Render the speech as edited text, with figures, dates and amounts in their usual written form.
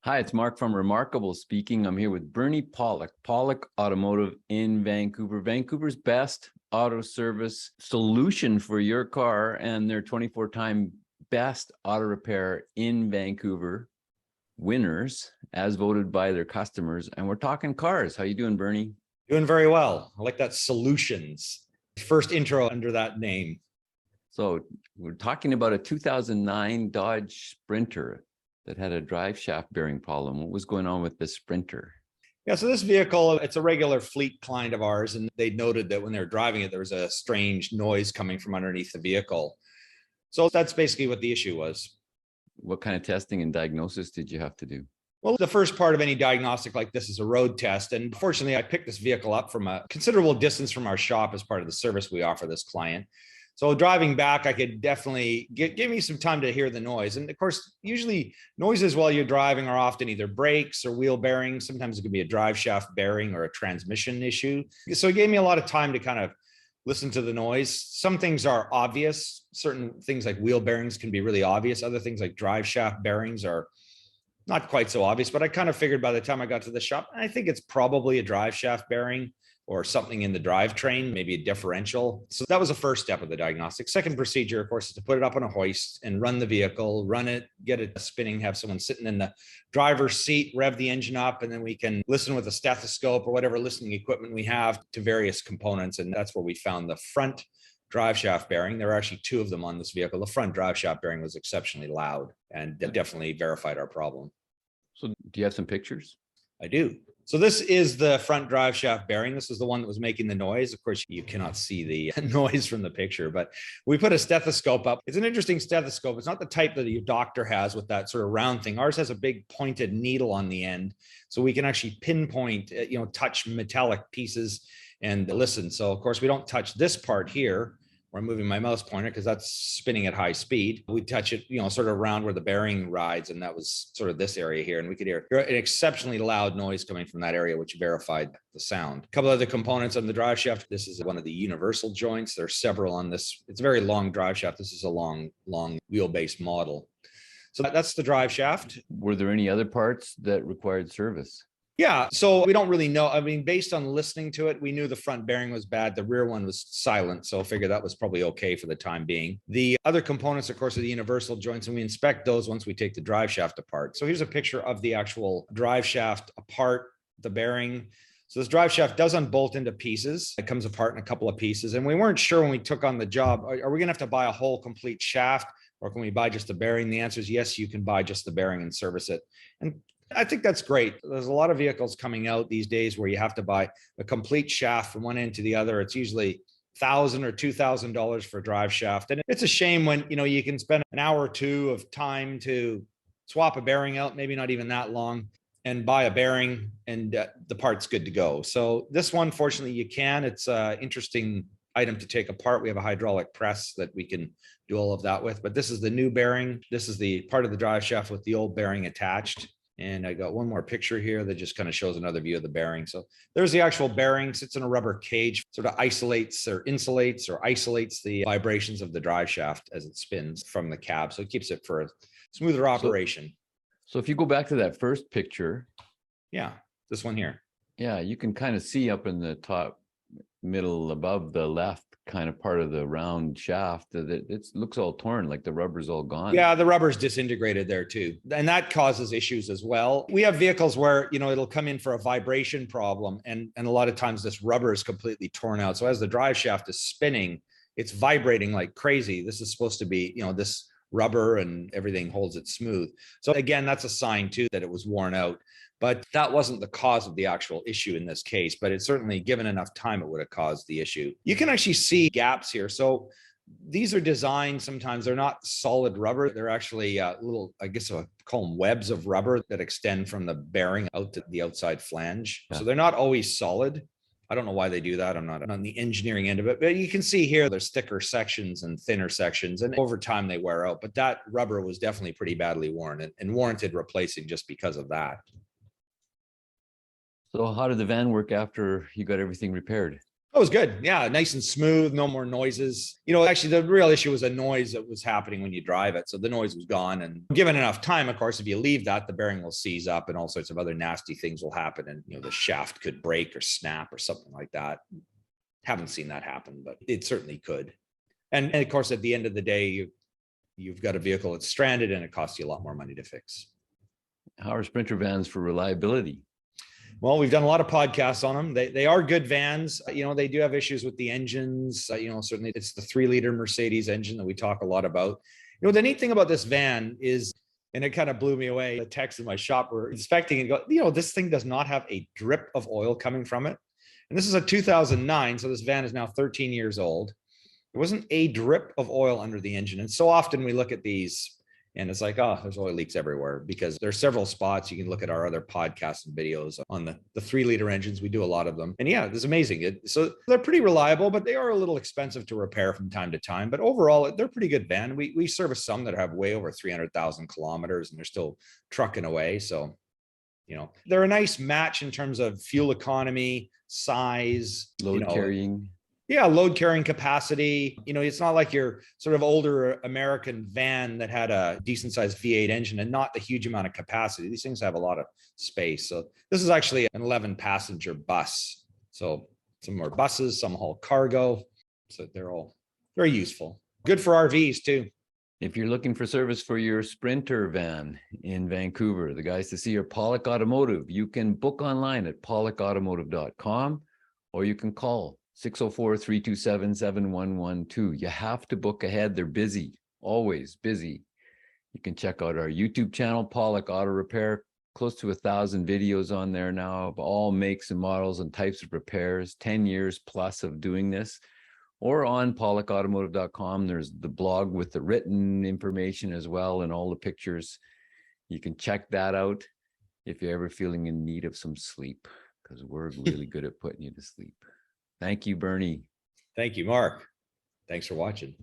Hi, it's Mark from Remarkable speaking. I'm here with Bernie Pawlik, Pawlik Automotive in Vancouver, Vancouver's best auto service solution for your car, and their 24-time best auto repair in Vancouver winners as voted by their customers. And we're talking cars. How you doing, Bernie? Doing very well. I like that solutions. First intro under that name. So we're talking about a 2009 Dodge Sprinter that had a drive shaft bearing problem. What was going on with this Sprinter? Yeah, so this vehicle, it's a regular fleet client of ours, and they noted that when they were driving it, there was a strange noise coming from underneath the vehicle. So that's basically what the issue was. What kind of testing and diagnosis did you have to do? Well, the first part of any diagnostic like this is a road test. And fortunately, I picked this vehicle up from a considerable distance from our shop as part of the service we offer this client. So driving back, I could definitely give me some time to hear the noise. And of course, usually noises while you're driving are often either brakes or wheel bearings. Sometimes it could be a drive shaft bearing or a transmission issue. So it gave me a lot of time to kind of listen to the noise. Some things are obvious. Certain things like wheel bearings can be really obvious. Other things like drive shaft bearings are not quite so obvious, but I kind of figured by the time I got to the shop, I think it's probably a drive shaft bearing or something in the drivetrain, maybe a differential. So that was the first step of the diagnostic. Second procedure, of course, is to put it up on a hoist and run the vehicle, run it, get it spinning, have someone sitting in the driver's seat, rev the engine up, and then we can listen with a stethoscope or whatever listening equipment we have to various components. And that's where we found the front drive shaft bearing. There are actually two of them on this vehicle. The front drive shaft bearing was exceptionally loud and definitely verified our problem. So do you have some pictures? I do. So this is the front drive shaft bearing. This is the one that was making the noise. Of course, you cannot see the noise from the picture, but we put a stethoscope up. It's an interesting stethoscope. It's not the type that your doctor has with that sort of round thing. Ours has a big pointed needle on the end, so we can actually pinpoint, touch metallic pieces and listen. So of course, we don't touch this part here. I'm moving my mouse pointer because that's spinning at high speed. We touch it, sort of around where the bearing rides, and that was sort of this area here. And we could hear an exceptionally loud noise coming from that area, which verified the sound. A couple other components on the drive shaft. This is one of the universal joints. There's several on this. It's a very long drive shaft. This is a long wheelbase model. So that's the drive shaft. Were there any other parts that required service? Yeah, so we don't really know. I mean, based on listening to it, we knew the front bearing was bad. The rear one was silent, so I figured that was probably okay for the time being. The other components, of course, are the universal joints, and we inspect those once we take the drive shaft apart. So here's a picture of the actual drive shaft apart, the bearing. So this drive shaft does unbolt into pieces. It comes apart in a couple of pieces, and we weren't sure when we took on the job, are we gonna have to buy a whole complete shaft, or can we buy just the bearing? The answer is yes, you can buy just the bearing and service it. And I think that's great. There's a lot of vehicles coming out these days where you have to buy a complete shaft from one end to the other. It's usually $1,000 or $2,000 for a drive shaft. And it's a shame when, you can spend an hour or two of time to swap a bearing out, maybe not even that long, and buy a bearing and the part's good to go. So this one, fortunately, you can. It's an interesting item to take apart. We have a hydraulic press that we can do all of that with. But this is the new bearing. This is the part of the drive shaft with the old bearing attached. And I got one more picture here that just kind of shows another view of the bearing. So there's the actual bearing, sits in a rubber cage, sort of isolates or insulates or isolates the vibrations of the drive shaft as it spins from the cab. So it keeps it for a smoother operation. So if you go back to that first picture. Yeah, this one here. Yeah, you can kind of see up in the top middle above the left kind of part of the round shaft that it looks all torn, like the rubber's all gone. Yeah, the rubber's disintegrated there too. And that causes issues as well. We have vehicles where, it'll come in for a vibration problem. And a lot of times this rubber is completely torn out. So as the drive shaft is spinning, it's vibrating like crazy. This is supposed to be, this rubber and everything holds it smooth. So again, that's a sign too that it was worn out. But that wasn't the cause of the actual issue in this case, but it's certainly given enough time, it would have caused the issue. You can actually see gaps here. So these are designed, sometimes they're not solid rubber. They're actually little, I guess I call them webs of rubber that extend from the bearing out to the outside flange. Yeah. So they're not always solid. I don't know why they do that. I'm not on the engineering end of it, but you can see here, there's thicker sections and thinner sections, and over time they wear out. But that rubber was definitely pretty badly worn and warranted replacing just because of that. So how did the van work after you got everything repaired? That was good. Yeah, nice and smooth, no more noises. Actually, the real issue was a noise that was happening when you drive it. So the noise was gone. And given enough time, of course, if you leave that, the bearing will seize up and all sorts of other nasty things will happen. And, the shaft could break or snap or something like that. Haven't seen that happen, but it certainly could. And of course, at the end of the day, you've got a vehicle that's stranded and it costs you a lot more money to fix. How are Sprinter vans for reliability? Well, we've done a lot of podcasts on them. They are good vans. They do have issues with the engines. Certainly it's the 3-liter Mercedes engine that we talk a lot about. The neat thing about this van is, and it kind of blew me away, the techs in my shop were inspecting and go, this thing does not have a drip of oil coming from it. And this is a 2009. So this van is now 13 years old. There wasn't a drip of oil under the engine. And so often we look at these and it's like, oh, there's oil leaks everywhere, because there's several spots. You can look at our other podcasts and videos on the 3-liter engines. We do a lot of them. And yeah, it's amazing. So they're pretty reliable, but they are a little expensive to repair from time to time. But overall, they're a pretty good van. We service some that have way over 300,000 kilometers and they're still trucking away. So, they're a nice match in terms of fuel economy, size, Load carrying. Yeah, load carrying capacity. It's not like your sort of older American van that had a decent sized V8 engine and not the huge amount of capacity. These things have a lot of space. So this is actually an 11-passenger bus. So some are buses, some haul cargo. So they're all very useful. Good for RVs too. If you're looking for service for your Sprinter van in Vancouver, the guys to see are Pawlik Automotive. You can book online at pawlikautomotive.com, or you can call 604-327-7112. You have to book ahead. They're busy, always busy. You can check out our YouTube channel, Pawlik Auto Repair. Close to 1,000 videos on there now of all makes and models and types of repairs, 10 years plus of doing this. Or on pawlikautomotive.com, there's the blog with the written information as well and all the pictures. You can check that out if you're ever feeling in need of some sleep, because we're really good at putting you to sleep. Thank you, Bernie. Thank you, Mark. Thanks for watching.